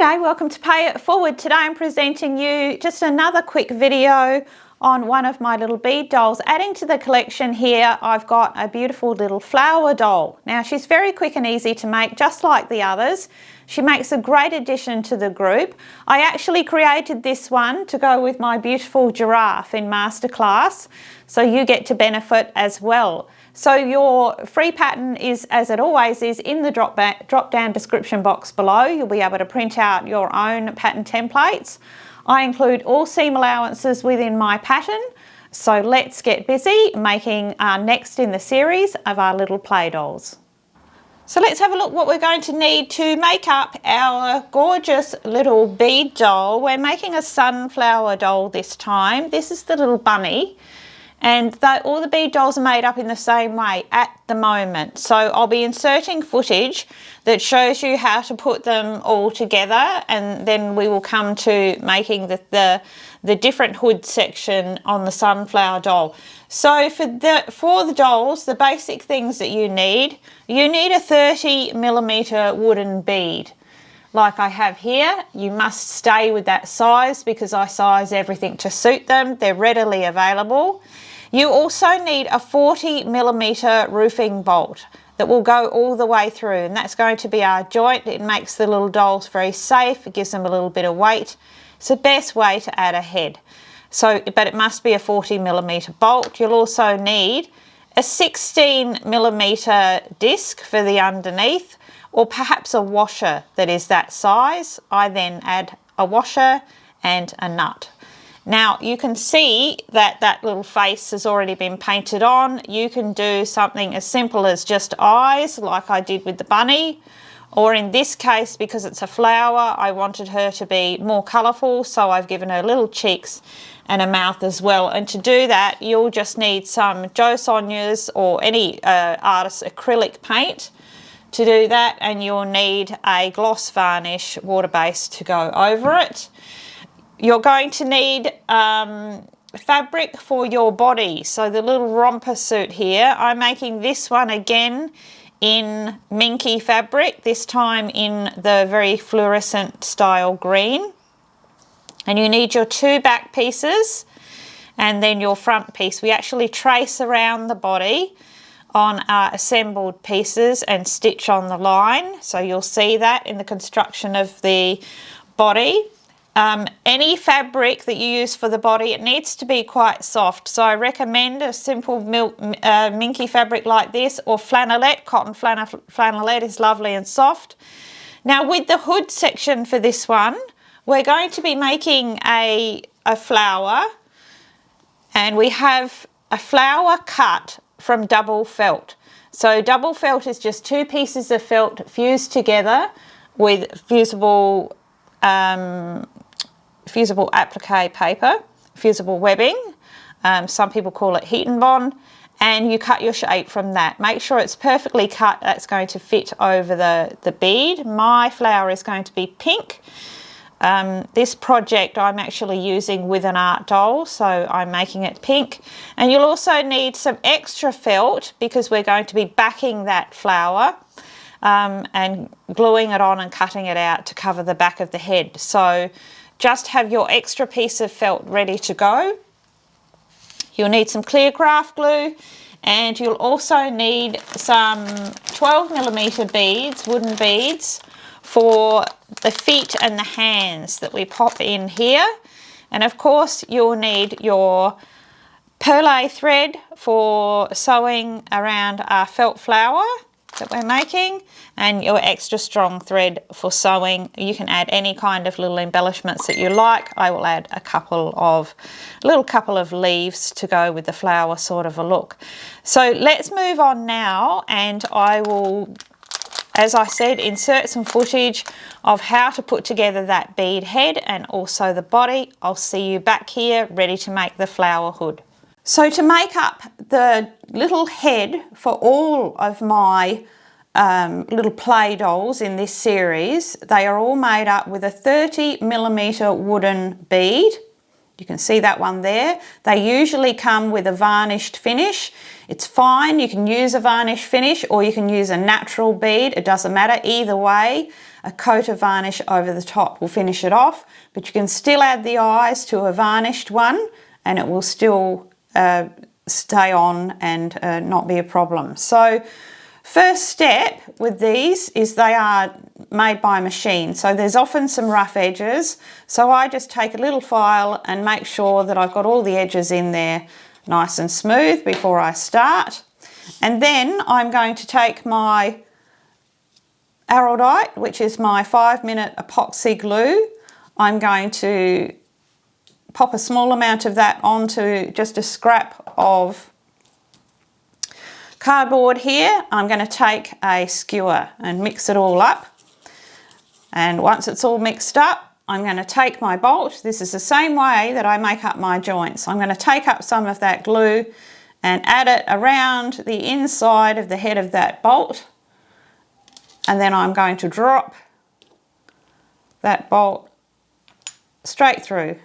G'day, welcome to Pay It Forward. Today I'm presenting you just another quick video on one of my little bead dolls. Adding to the collection here, I've got a beautiful little flower doll. Now she's very quick and easy to make, just like the others. She makes a great addition to the group. I actually created this one to go with my beautiful giraffe in masterclass, so you get to benefit as well. So your free pattern is, as it always is, in the drop down description box below. You'll be able to print out your own pattern templates. I include all seam allowances within my pattern. So let's get busy making our next in the series of our little play dolls. So let's have a look what we're going to need to make up our gorgeous little bead doll. We're making a sunflower doll this time. This is the little bunny. And all the bead dolls are made up in the same way at the moment. So I'll be inserting footage that shows you how to put them all together, and then we will come to making the different hood section on the sunflower doll. So for the dolls, the basic things that you need a 30mm wooden bead. Like I have here. You must stay with that size because I size everything to suit them. They're readily available. You also need a 40mm roofing bolt that will go all the way through, and that's going to be our joint. It makes the little dolls very safe. It gives them a little bit of weight. It's the best way to add a head. But it must be a 40mm bolt. You'll also need a 16mm disc for the underneath, or perhaps a washer that is that size. I then add a washer and a nut. Now you can see that that little face has already been painted on. You can do something as simple as just eyes, like I did with the bunny, or in this case, because it's a flower, I wanted her to be more colourful, so I've given her little cheeks and a mouth as well. And to do that, you'll just need some Jo Sonja's or any artist's acrylic paint to do that, and you'll need a gloss varnish water base to go over it. You're going to need fabric for your body. So the little romper suit here, I'm making this one again in Minky fabric, this time in the very fluorescent style green. And you need your two back pieces and then your front piece. We actually trace around the body on our assembled pieces and stitch on the line. So you'll see that in the construction of the body. Any fabric that you use for the body, it needs to be quite soft. So I recommend a simple Minky fabric like this, or Flannelette. Cotton Flannelette is lovely and soft. Now with the hood section for this one, we're going to be making a flower, and we have a flower cut from double felt. So double felt is just two pieces of felt fused together with fusible applique paper, fusible webbing. Some people call it heat and bond, and you cut your shape from that. Make sure it's perfectly cut. That's going to fit over the bead. My flower is going to be pink. This project I'm actually using with an art doll, so I'm making it pink. And you'll also need some extra felt because we're going to be backing that flower and gluing it on and cutting it out to cover the back of the head. So just have your extra piece of felt ready to go. You'll need some clear craft glue, and you'll also need some 12mm beads, wooden beads, for the feet and the hands that we pop in here. And of course you'll need your Perle thread for sewing around our felt flower that we're making, and your extra strong thread for sewing. You can add any kind of little embellishments that you like. I will add a couple of leaves to go with the flower sort of a look. So let's move on now, and I will, as I said, insert some footage of how to put together that bead head and also the body. I'll see you back here ready to make the flower hood. So to make up the little head for all of my little play dolls in this series, they are all made up with a 30mm wooden bead. You can see that one there. They usually come with a varnished finish. It's fine, you can use a varnish finish or you can use a natural bead. It doesn't matter, either way. A coat of varnish over the top will finish it off, but you can still add the eyes to a varnished one and it will still stay on and not be a problem. So first step with these is they are made by machine, so there's often some rough edges. So I just take a little file and make sure that I've got all the edges in there nice and smooth before I start. And then I'm going to take my Araldite, which is my 5-minute epoxy glue. I'm going to pop a small amount of that onto just a scrap of cardboard here. I'm going to take a skewer and mix it all up. And once it's all mixed up, I'm going to take my bolt. This is the same way that I make up my joints. I'm going to take up some of that glue and add it around the inside of the head of that bolt. And then I'm going to drop that bolt straight through.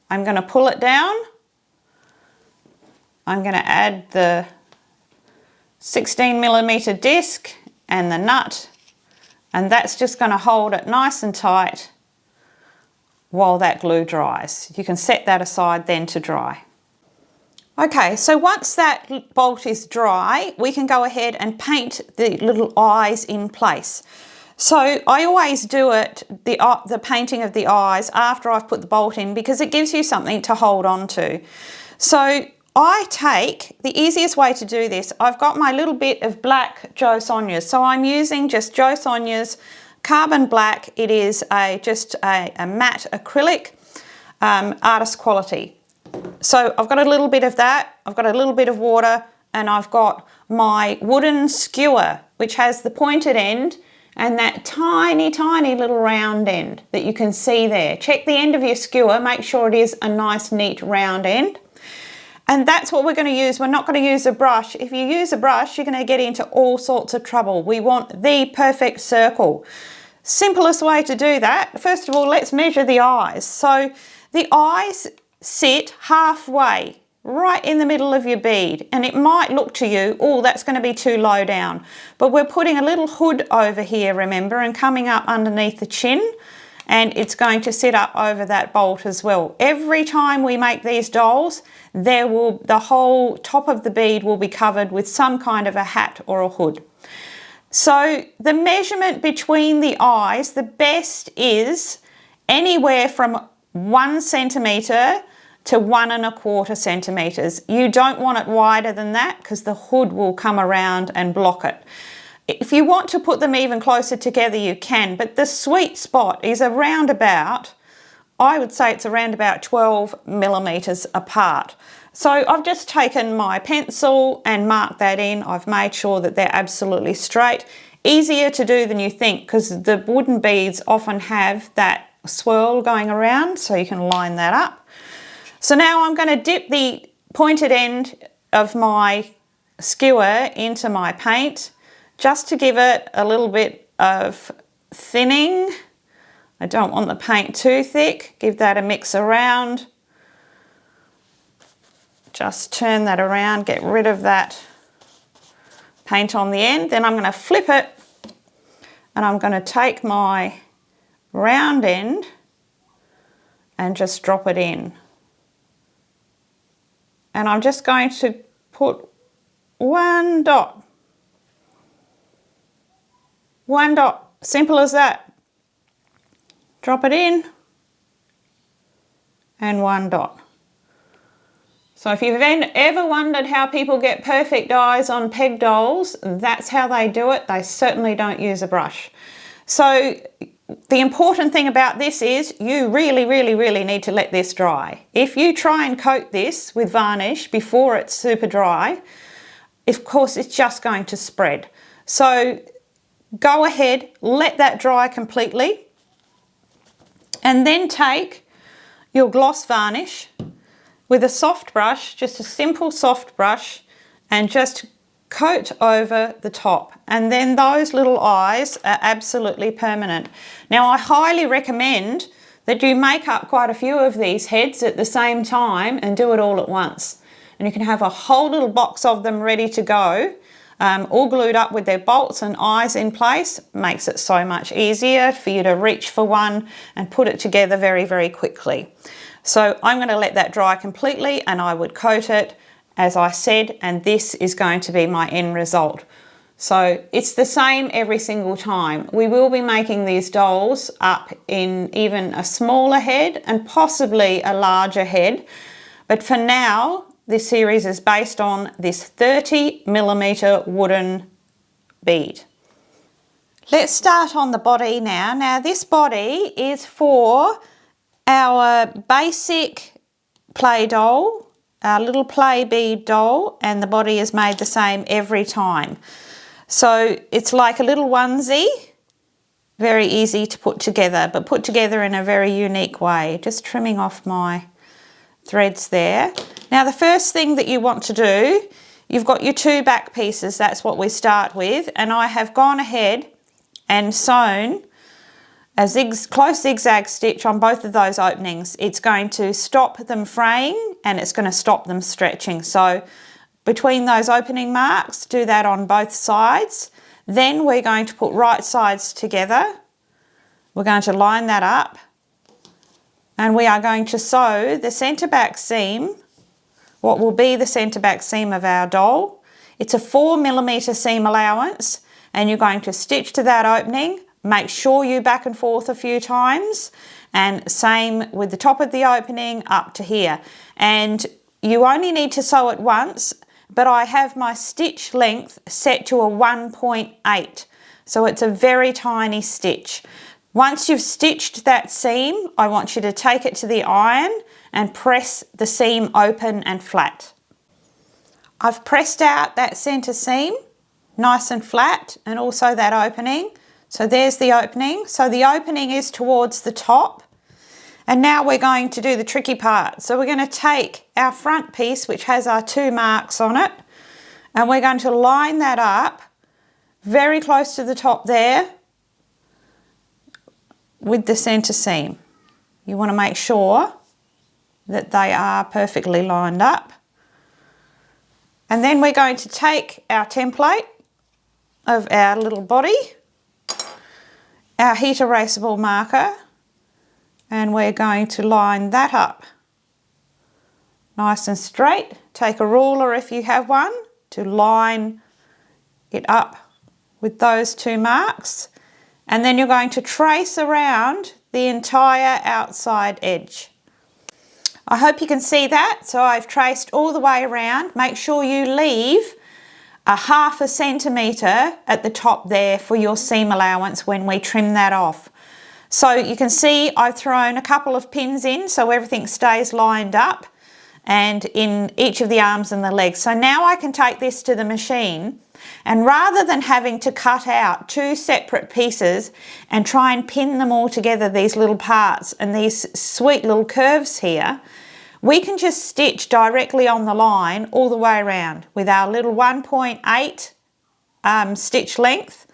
I'm going to pull it down. I'm going to add the 16mm disc and the nut, and that's just going to hold it nice and tight while that glue dries. You can set that aside then to dry. Okay, so once that bolt is dry, we can go ahead and paint the little eyes in place. So I always do it, the painting of the eyes, after I've put the bolt in, because it gives you something to hold on to. So I take, the easiest way to do this, I've got my little bit of black Jo Sonja's. So I'm using just Jo Sonja's Carbon Black. It is just a matte acrylic, artist quality. So I've got a little bit of that, I've got a little bit of water, and I've got my wooden skewer, which has the pointed end and that tiny, tiny little round end that you can see there. Check the end of your skewer, make sure it is a nice, neat round end. And that's what we're going to use. We're not going to use a brush. If you use a brush, you're going to get into all sorts of trouble. We want the perfect circle. Simplest way to do that, first of all, let's measure the eyes. So the eyes sit halfway, right in the middle of your bead, and it might look to you, oh, that's going to be too low down, but we're putting a little hood over here, remember, and coming up underneath the chin, and it's going to sit up over that bolt as well. Every time we make these dolls, the whole top of the bead will be covered with some kind of a hat or a hood. So the measurement between the eyes, the best is anywhere from 1 centimetre to 1 1/4 centimetres. You don't want it wider than that because the hood will come around and block it. If you want to put them even closer together, you can, but the sweet spot is around about, I would say it's around about 12mm apart. So I've just taken my pencil and marked that in. I've made sure that they're absolutely straight. Easier to do than you think because the wooden beads often have that swirl going around, so you can line that up. So now I'm going to dip the pointed end of my skewer into my paint just to give it a little bit of thinning. I don't want the paint too thick. Give that a mix around. Just turn that around, get rid of that paint on the end. Then I'm going to flip it and I'm going to take my round end and just drop it in. And I'm just going to put one dot. One dot, simple as that. Drop it in and one dot. So if you've ever wondered how people get perfect eyes on peg dolls, that's how they do it. They certainly don't use a brush. So the important thing about this is you really, really, really need to let this dry. If you try and coat this with varnish before it's super dry, of course it's just going to spread. So go ahead, let that dry completely, and then take your gloss varnish with a soft brush, just a simple soft brush, and just coat over the top. And then those little eyes are absolutely permanent. Now I highly recommend that you make up quite a few of these heads at the same time and do it all at once. And you can have a whole little box of them ready to go, all glued up with their bolts and eyes in place. Makes it so much easier for you to reach for one and put it together very, very quickly. So I'm going to let that dry completely, and I would coat it as I said, and this is going to be my end result. So it's the same every single time. We will be making these dolls up in even a smaller head and possibly a larger head, but for now this series is based on this 30mm wooden bead. Let's start on the body now. Now this body is for our basic play doll, our little play bead doll, and the body is made the same every time. So it's like a little onesie, very easy to put together, but put together in a very unique way. Just trimming off my threads there. Now the first thing that you want to do, you've got your two back pieces, that's what we start with, and I have gone ahead and sewn a close zigzag stitch on both of those openings. It's going to stop them fraying and it's going to stop them stretching. So between those opening marks, do that on both sides. Then we're going to put right sides together. We're going to line that up, and we are going to sew the centre back seam, what will be the centre back seam of our doll. It's a 4mm seam allowance, and you're going to stitch to that opening. Make sure you back and forth a few times, and same with the top of the opening up to here. And you only need to sew it once, but I have my stitch length set to a 1.8, so it's a very tiny stitch. Once you've stitched that seam, I want you to take it to the iron and press the seam open and flat. I've pressed out that centre seam nice and flat, and also that opening. So there's the opening. So the opening is towards the top. And now we're going to do the tricky part. So we're going to take our front piece, which has our two marks on it, and we're going to line that up very close to the top there with the centre seam. You want to make sure that they are perfectly lined up. And then we're going to take our template of our little body, our heat erasable marker, and we're going to line that up nice and straight. Take a ruler if you have one to line it up with those two marks, and then you're going to trace around the entire outside edge. I hope you can see that. So I've traced all the way around. Make sure you leave a 1/2 centimetre at the top there for your seam allowance when we trim that off. So you can see I've thrown a couple of pins in so everything stays lined up, and in each of the arms and the legs. So now I can take this to the machine, and rather than having to cut out two separate pieces and try and pin them all together, these little parts and these sweet little curves here, we can just stitch directly on the line all the way around with our little 1.8 stitch length,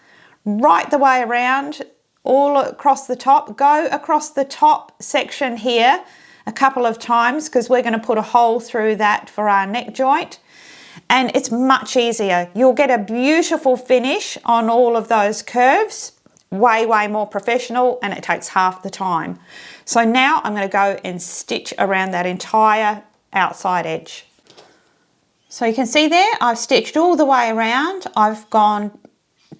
right the way around, all across the top. Go across the top section here a couple of times because we're going to put a hole through that for our neck joint, and it's much easier. You'll get a beautiful finish on all of those curves, way more professional, and it takes half the time. So now I'm going to go and stitch around that entire outside edge. So you can see there I've stitched all the way around. I've gone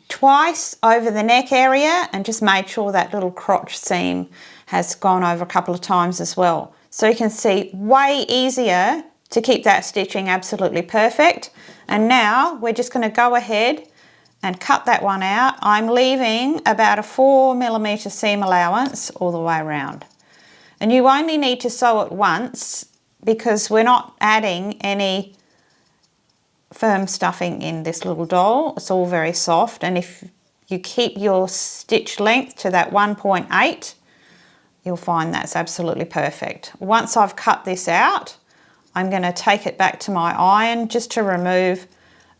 twice over the neck area and just made sure that little crotch seam has gone over a couple of times as well. So you can see, way easier to keep that stitching absolutely perfect. And now we're just going to go ahead and cut that one out. I'm leaving about a 4mm seam allowance all the way around. And you only need to sew it once because we're not adding any firm stuffing in this little doll. It's all very soft, and if you keep your stitch length to that 1.8, you'll find that's absolutely perfect. Once I've cut this out, I'm going to take it back to my iron just to remove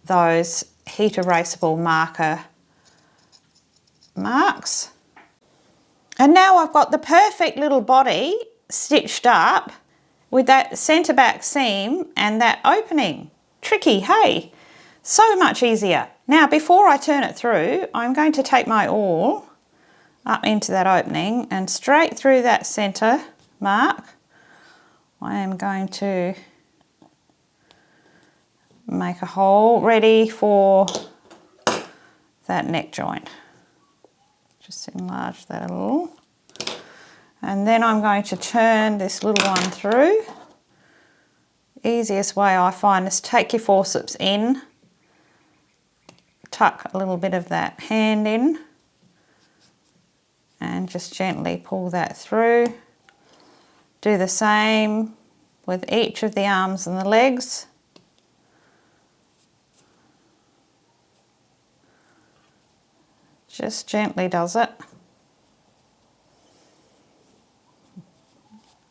those heat erasable marker marks. And now I've got the perfect little body stitched up with that centre back seam and that opening. Tricky, hey? So much easier. Now before I turn it through, I'm going to take my awl up into that opening and straight through that centre mark. I am going to make a hole ready for that neck joint. Just enlarge that a little. And then I'm going to turn this little one through. Easiest way I find is take your forceps in, tuck a little bit of that hand in, and just gently pull that through. Do the same with each of the arms and the legs. Just gently does it.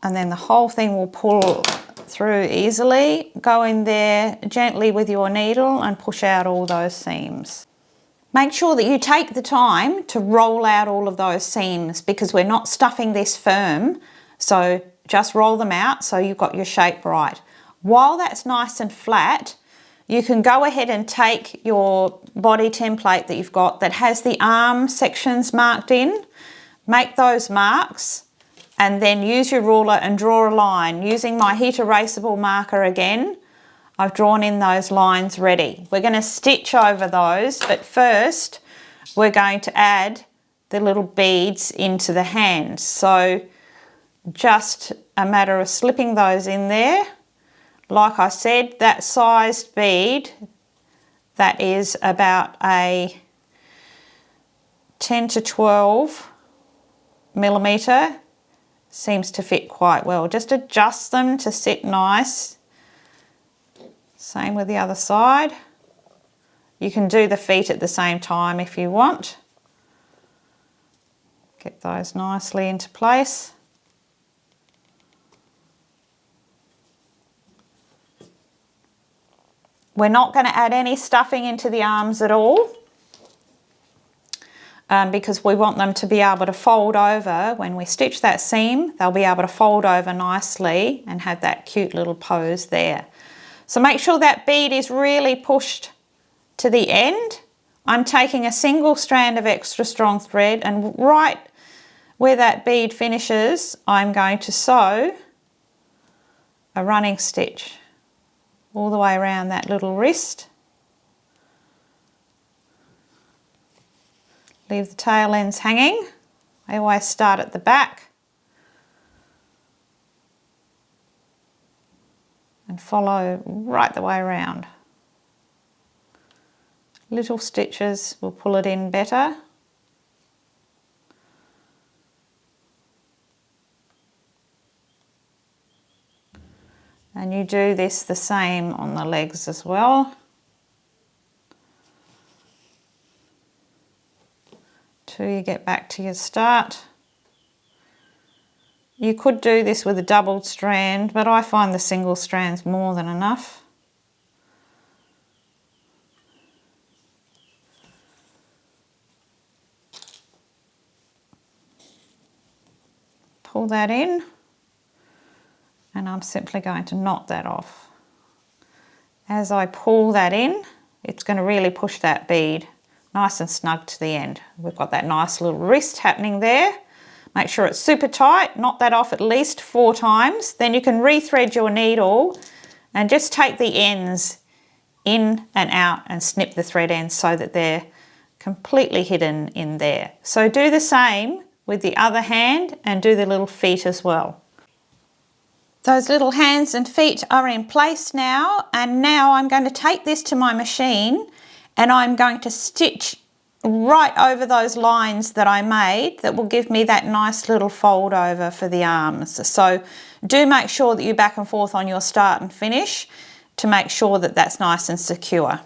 And then the whole thing will pull through easily. Go in there gently with your needle and push out all those seams. Make sure that you take the time to roll out all of those seams because we're not stuffing this firm, so just roll them out so you've got your shape right. While that's nice and flat, you can go ahead and take your body template that you've got that has the arm sections marked in, make those marks, and then use your ruler and draw a line. Using my heat erasable marker again, I've drawn in those lines ready. We're going to stitch over those, but first we're going to add the little beads into the hands. So just a matter of slipping those in there. Like I said, that sized bead, that is about a 10 to 12 millimetre, seems to fit quite well. Just adjust them to sit nice. Same with the other side. You can do the feet at the same time if you want. Get those nicely into place. We're not going to add any stuffing into the arms at all because we want them to be able to fold over. When we stitch that seam, they'll be able to fold over nicely and have that cute little pose there. So make sure that bead is really pushed to the end. I'm taking a single strand of extra strong thread and right where that bead finishes, I'm going to sew a running stitch all the way around that little wrist. Leave the tail ends hanging. I always start at the back and follow right the way around. Little stitches will pull it in better. And you do this the same on the legs as well. Till you get back to your start. You could do this with a doubled strand, but I find the single strand's more than enough. Pull that in. And I'm simply going to knot that off. As I pull that in, it's going to really push that bead nice and snug to the end. We've got that nice little wrist happening there. Make sure it's super tight, knot that off at least 4 times. Then you can rethread your needle and just take the ends in and out and snip the thread ends so that they're completely hidden in there. So do the same with the other hand and do the little feet as well. Those little hands and feet are in place now, and now I'm going to take this to my machine and I'm going to stitch right over those lines that I made that will give me that nice little fold over for the arms. So do make sure that you back and forth on your start and finish to make sure that that's nice and secure.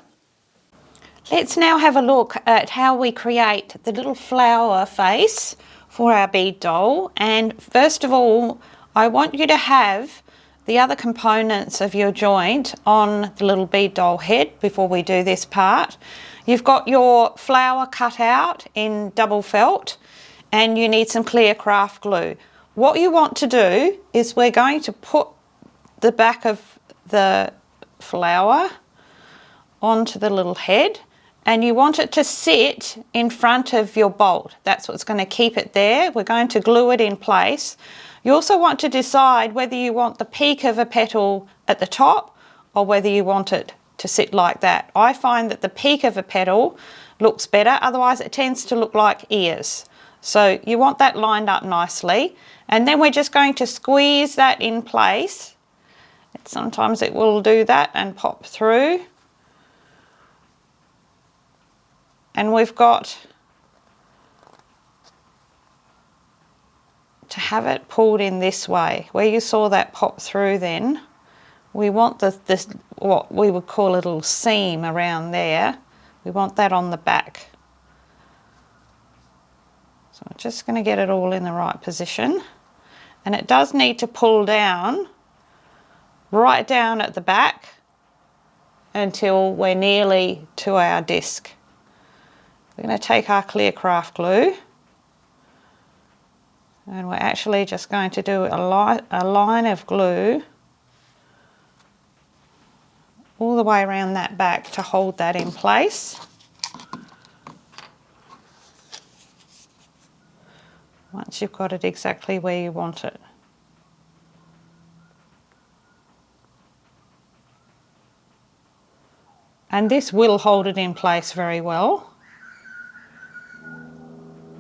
Let's now have a look at how we create the little flower face for our bead doll. And first of all, I want you to have the other components of your joint on the little bead doll head before we do this part. You've got your flower cut out in double felt, and you need some clear craft glue. What you want to do is we're going to put the back of the flower onto the little head, and you want it to sit in front of your bolt. That's what's going to keep it there. We're going to glue it in place. You also want to decide whether you want the peak of a petal at the top or whether you want it to sit like that. I find that the peak of a petal looks better, otherwise it tends to look like ears. So you want that lined up nicely, and then we're just going to squeeze that in place. Sometimes it will do that and pop through. And we've got to have it pulled in this way. Where you saw that pop through then, we want this what we would call a little seam around there. We want that on the back. So I'm just going to get it all in the right position. And it does need to pull down, right down at the back until we're nearly to our disc. We're going to take our clear craft glue and we're actually just going to do a line of glue all the way around that back to hold that in place. Once you've got it exactly where you want it. And this will hold it in place very well.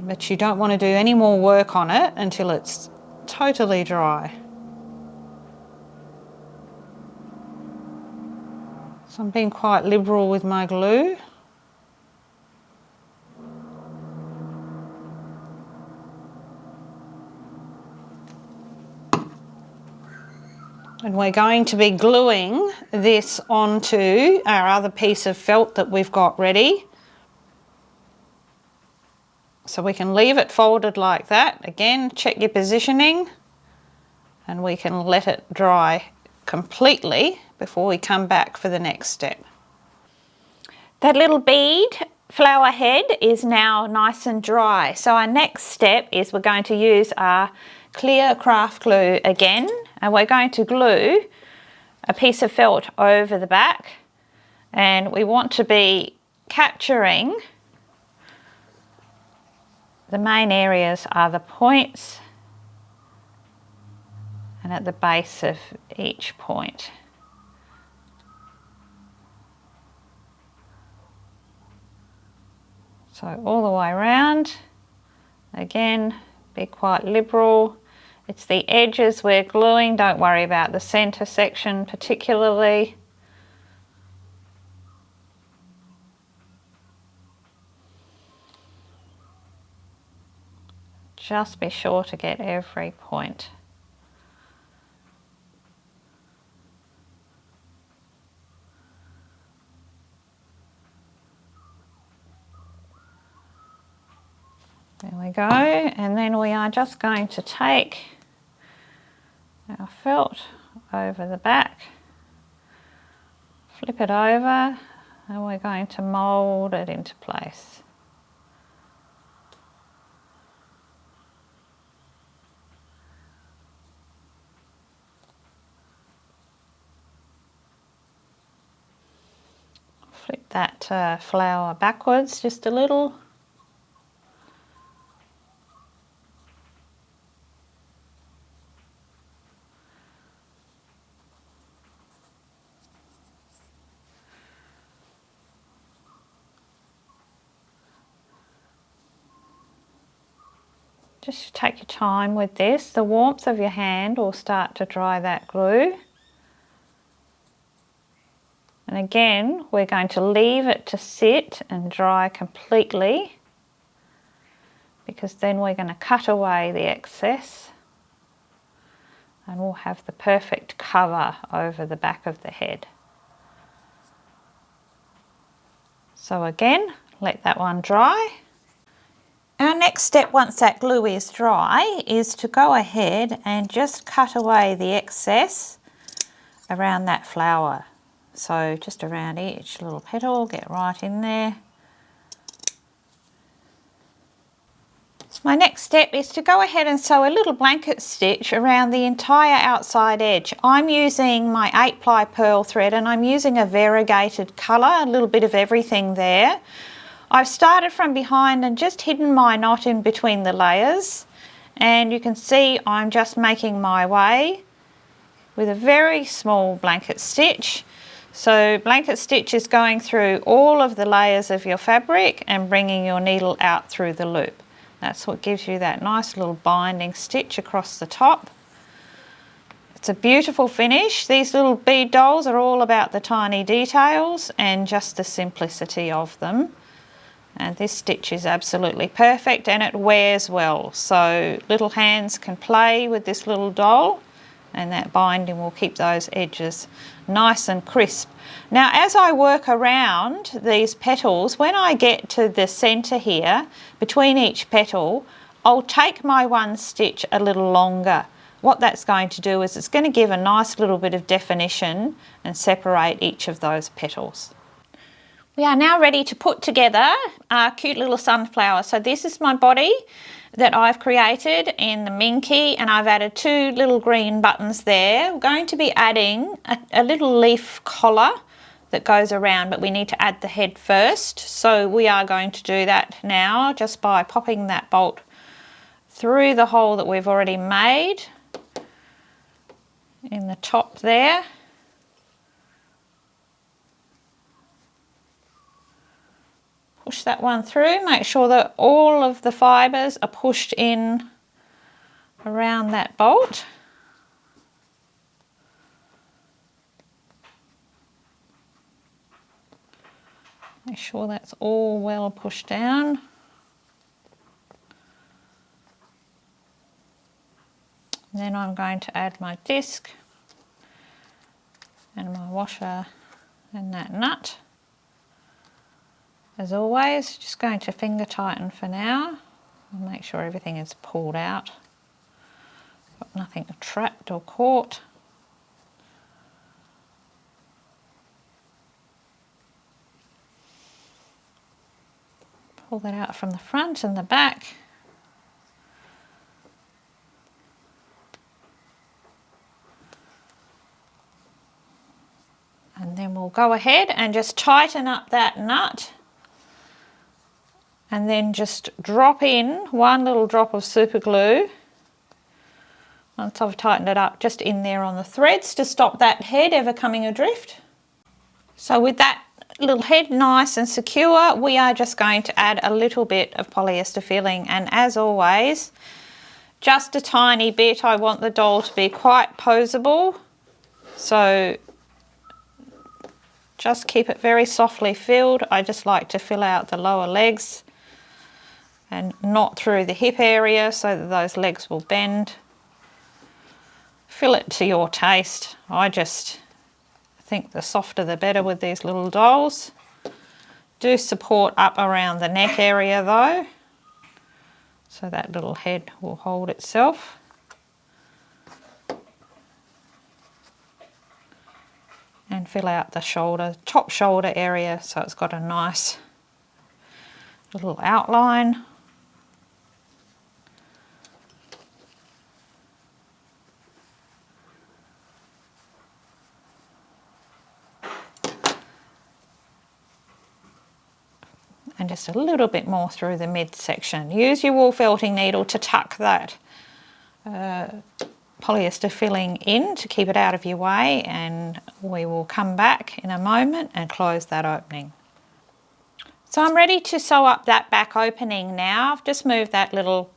But you don't want to do any more work on it until it's totally dry. So I'm being quite liberal with my glue. And we're going to be gluing this onto our other piece of felt that we've got ready. So we can leave it folded like that. Again, check your positioning, and we can let it dry completely before we come back for the next step. That little bead flower head is now nice and dry. So our next step is we're going to use our clear craft glue again, and we're going to glue a piece of felt over the back, and we want to be capturing the main areas are the points and at the base of each point. So all the way around, again, be quite liberal. It's the edges we're gluing, don't worry about the center section particularly. Just be sure to get every point. There we go, and then we are just going to take our felt over the back, flip it over, and we're going to mould it into place. Flip that flower backwards just a little. Just take your time with this. The warmth of your hand will start to dry that glue. And again, we're going to leave it to sit and dry completely, because then we're going to cut away the excess and we'll have the perfect cover over the back of the head. So again, let that one dry. Our next step, once that glue is dry, is to go ahead and just cut away the excess around that flower. So just around each little petal, get right in there. My next step is to go ahead and sew a little blanket stitch around the entire outside edge. I'm using my 8-ply Perle thread and I'm using a variegated colour, a little bit of everything there. I've started from behind and just hidden my knot in between the layers, and you can see I'm just making my way with a very small blanket stitch. So blanket stitch is going through all of the layers of your fabric and bringing your needle out through the loop. That's what gives you that nice little binding stitch across the top. It's a beautiful finish. These little bead dolls are all about the tiny details and just the simplicity of them. And this stitch is absolutely perfect and it wears well. So little hands can play with this little doll, and that binding will keep those edges nice and crisp. Now as I work around these petals, when I get to the centre here, between each petal, I'll take my one stitch a little longer. What that's going to do is it's going to give a nice little bit of definition and separate each of those petals. We are now ready to put together our cute little sunflower. So this is my body that I've created in the Minky, and I've added 2 little green buttons there. We're going to be adding a little leaf collar that goes around, but we need to add the head first. So we are going to do that now just by popping that bolt through the hole that we've already made in the top there. Push that one through, make sure that all of the fibres are pushed in around that bolt. Make sure that's all well pushed down. Then I'm going to add my disc and my washer and that nut. As always, just going to finger tighten for now and make sure everything is pulled out. Got nothing trapped or caught. Pull that out from the front and the back. And then we'll go ahead and just tighten up that nut. And then just drop in 1 little drop of Supa Glue, once I've tightened it up, just in there on the threads to stop that head ever coming adrift. So with that little head nice and secure, we are just going to add a little bit of polyester filling, and as always, just a tiny bit. I want the doll to be quite poseable, so just keep it very softly filled. I just like to fill out the lower legs and not through the hip area so that those legs will bend. Fill it to your taste. I just think the softer the better with these little dolls. Do support up around the neck area though, so that little head will hold itself. And fill out the shoulder, top shoulder area, so it's got a nice little outline. And just a little bit more through the midsection. Use your wool felting needle to tuck that polyester filling in to keep it out of your way, and we will come back in a moment and close that opening. So I'm ready to sew up that back opening now. I've just moved that little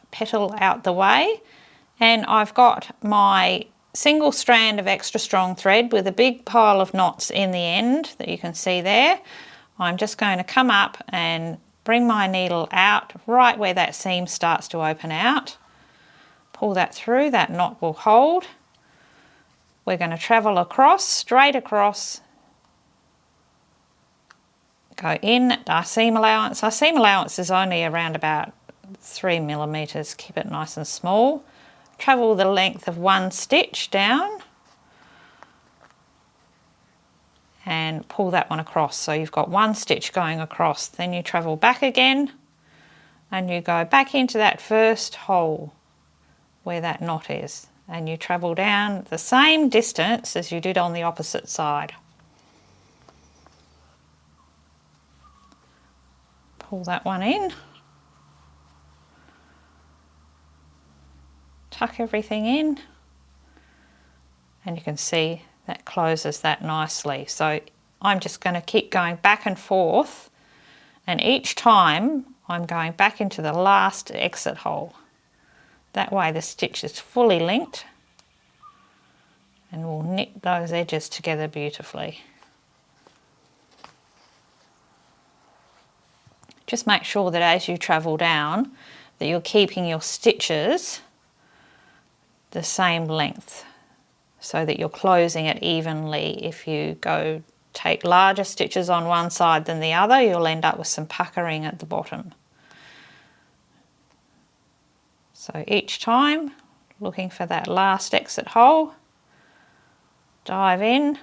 petal out the way, and I've got my single strand of extra strong thread with a big pile of knots in the end that you can see there. I'm just going to come up and bring my needle out right where that seam starts to open out. Pull that through, that knot will hold. We're going to travel across, straight across, go in at our seam allowance. Our seam allowance is only around about 3 millimeters, keep it nice and small. Travel the length of 1 stitch down and pull that one across. So you've got 1 stitch going across, then you travel back again and you go back into that first hole where that knot is, and you travel down the same distance as you did on the opposite side. Pull that one in, tuck everything in, and you can see that closes that nicely. So I'm just going to keep going back and forth, and each time I'm going back into the last exit hole. That way the stitch is fully linked and we'll knit those edges together beautifully. Just make sure that as you travel down that you're keeping your stitches the same length so that you're closing it evenly. If you go take larger stitches on one side than the other, you'll end up with some puckering at the bottom. So each time, looking for that last exit hole, dive in,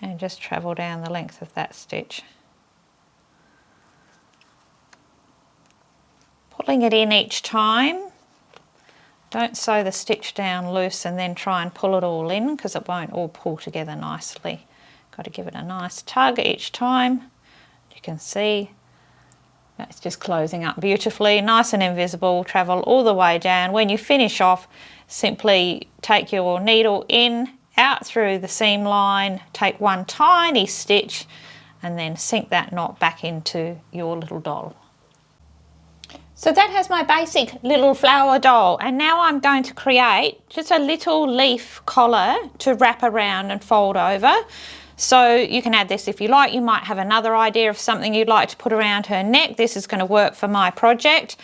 and just travel down the length of that stitch. Pulling it in each time. Don't sew the stitch down loose and then try and pull it all in, because it won't all pull together nicely. Got to give it a nice tug each time. You can see that's just closing up beautifully, nice and invisible. Travel all the way down. When you finish off, simply take your needle in, out through the seam line, take one tiny stitch, and then sink that knot back into your little doll. So that has my basic little flower doll, and now I'm going to create just a little leaf collar to wrap around and fold over. So you can add this if you like. You might have another idea of something you'd like to put around her neck. This is going to work for my project.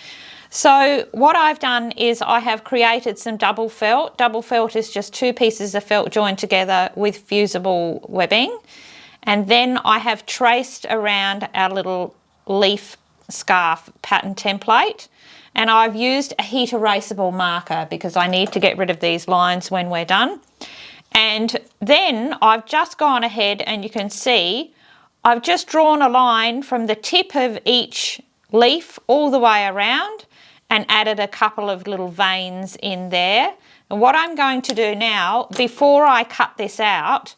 So what I've done is I have created some double felt. Double felt is just two pieces of felt joined together with fusible webbing. And then I have traced around our little leaf scarf pattern template. And I've used a heat erasable marker because I need to get rid of these lines when we're done. And then I've just gone ahead, and you can see I've just drawn a line from the tip of each leaf all the way around and added a couple of little veins in there. And what I'm going to do now, before I cut this out,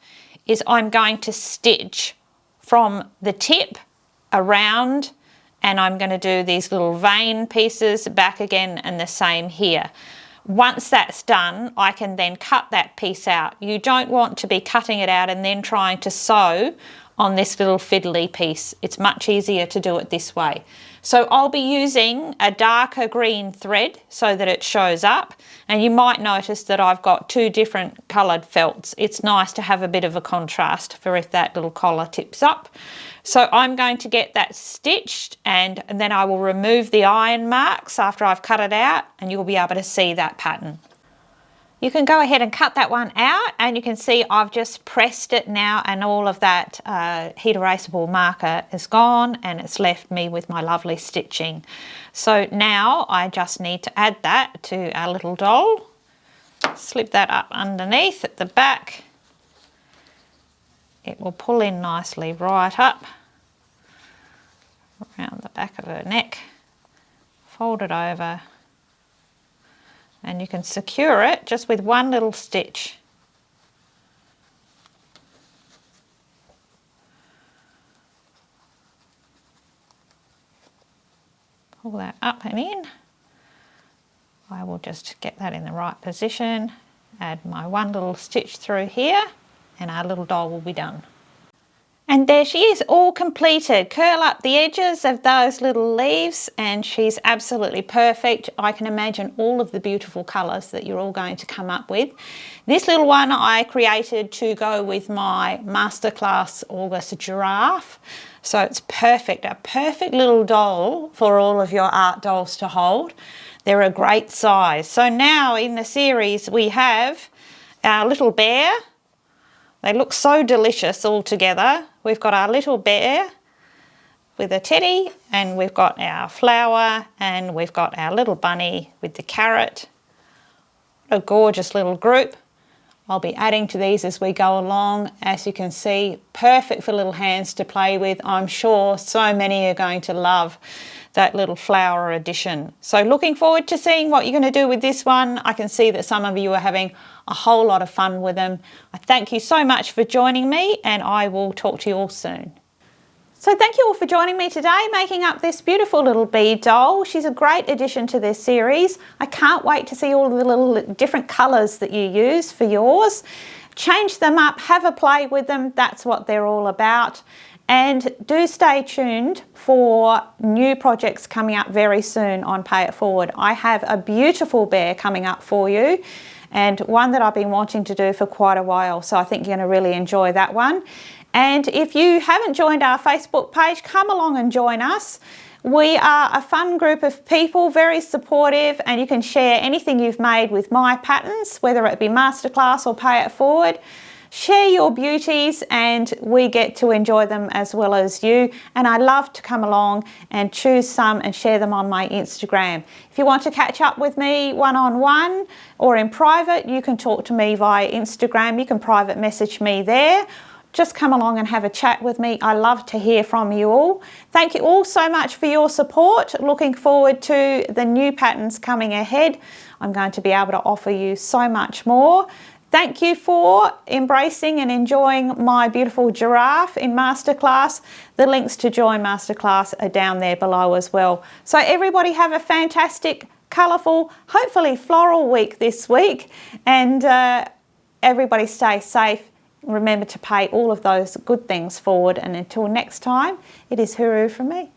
is I'm going to stitch from the tip around, and I'm going to do these little vein pieces back again, and the same here. Once that's done, I can then cut that piece out. You don't want to be cutting it out and then trying to sew on this little fiddly piece. It's much easier to do it this way. So I'll be using a darker green thread so that it shows up, and you might notice that I've got two different coloured felts. It's nice to have a bit of a contrast for if that little collar tips up. So I'm going to get that stitched, and then I will remove the iron marks after I've cut it out, and you'll be able to see that pattern. You can go ahead and cut that one out, and you can see I've just pressed it now, and all of that heat erasable marker is gone, and it's left me with my lovely stitching. So now I just need to add that to our little doll. Slip that up underneath at the back. It will pull in nicely right up around the back of her neck. Fold it over, and you can secure it just with one little stitch. Pull that up and in. I will just get that in the right position, add my one little stitch through here, and our little doll will be done. And there she is, all completed. Curl up the edges of those little leaves, and she's absolutely perfect. I can imagine all of the beautiful colours that you're all going to come up with. This little one I created to go with my Masterclass August giraffe. So it's perfect, a perfect little doll for all of your art dolls to hold. They're a great size. So now in the series we have our little bear. They look so delicious all together. We've got our little bear with a teddy, and we've got our flower, and we've got our little bunny with the carrot. What a gorgeous little group. I'll be adding to these as we go along. As you can see, perfect for little hands to play with. I'm sure so many are going to love that little flower addition. So looking forward to seeing what you're going to do with this one. I can see that some of you are having a whole lot of fun with them. I thank you so much for joining me, and I will talk to you all soon. So thank you all for joining me today, making up this beautiful little bead doll. She's a great addition to this series. I can't wait to see all the little different colours that you use for yours. Change them up, have a play with them. That's what they're all about. And do stay tuned for new projects coming up very soon on Pay It Forward. I have a beautiful bear coming up for you, and one that I've been wanting to do for quite a while. So I think you're going to really enjoy that one. And if you haven't joined our Facebook page, come along and join us. We are a fun group of people, very supportive, and you can share anything you've made with my patterns, whether it be masterclass or Pay It Forward. Share your beauties and we get to enjoy them as well as you. And I love to come along and choose some and share them on my Instagram. If you want to catch up with me one-on-one or in private, you can talk to me via Instagram. You can private message me there. Just come along and have a chat with me. I love to hear from you all. Thank you all so much for your support. Looking forward to the new patterns coming ahead. I'm going to be able to offer you so much more. Thank you for embracing and enjoying my beautiful giraffe in Masterclass. The links to join Masterclass are down there below as well. So everybody have a fantastic, colourful, hopefully floral week this week. And everybody stay safe. Remember to pay all of those good things forward, and until next time, it is hooroo from me.